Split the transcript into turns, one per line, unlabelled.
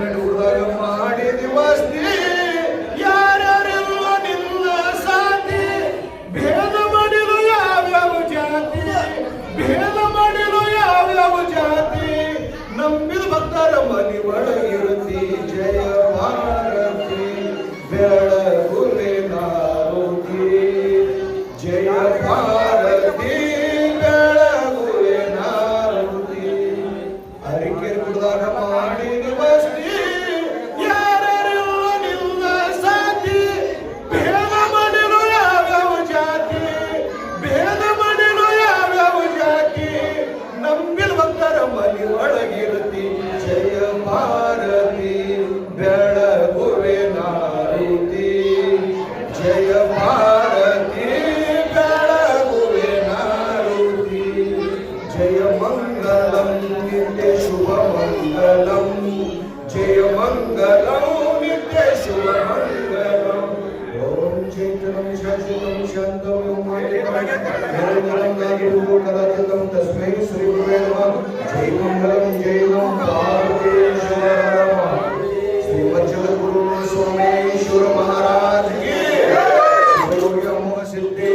ಹುಡುಗ ಮಾಡಿದಿ ವಸ್ತಿ ಯಾರ್ಯಾರೆಲ್ಲ ನಿನ್ನ ಸಾಥಿ ಭೇದ ಮಾಡಿಲು ಯಾವ್ಯಾವ ಜಾತಿ ಭೇದ ಮಾಡಿಲು ಯಾವ್ಯಾವ ಜಾತಿ ನಂಬಿದ ಭಕ್ತರ ಮನಿ ಒಳಗಿರುತ್ತಿ ಜಯ ಭಾರತಿ ಬೆಳಗುವೆ ನಾರುತಿ ಜಯ ಭಾರತಿ ಬೆಳಗುವೆ ನಾರುತಿ ಹರಿಕೆರೆ ಗುಡ್ದಾಗ ಮಾಡಿದ ವಸ್ತಿ ಯಾರ್ಯಾರೆಲ್ಲ ನಿನ್ನ ಸಾಥಿ ಭೇದ ಮಾಡಿಲು ಯಾವ್ಯಾವ ಜಾತಿ ಭೇದ ಮಾಡಿಲು ಯಾವ್ಯಾವ ಜಾತಿ ನಂಬಿದ ಭಕ್ತರ ಮನಿ ಒಳಗಿರುತ್ತಿ ಜಯ ಭಾರತಿ ಬೆಳಗುವೆ ನಾರುತಿ ಜಯ ಭಾರತಿ ಬೆಳಗುವೆ ನಾರುತಿ ಜಯ ಮಂಗಲಂ ನಿತ್ಯ ಶುಭ ಮಂಗಲಂ ಜಯ ಮಂಗಲಂ ನಿತ್ಯ ಶುಭ ಮಂಗಲಂ ಓಂ ಚೈತನ್ಯಂ ಶಾಶ್ವತಂ ಶಾಂತಂ ನಿರಂಜನಂ ತಸ್ಮೈ ಶ್ರೀ ಗುರುವೇ ನಮಃ ಜೈ ಮಂಗಲಂ ಜೈ ಓಂ ಭಾರತೇಶ್ವರ ಶ್ರೀಮಜ್ಜಗದ್ಗುರು ಸೋಮೇಶ್ವರ ಮಹಾರಾಜ್ ಕಿ ಸಿದ್ಧಿ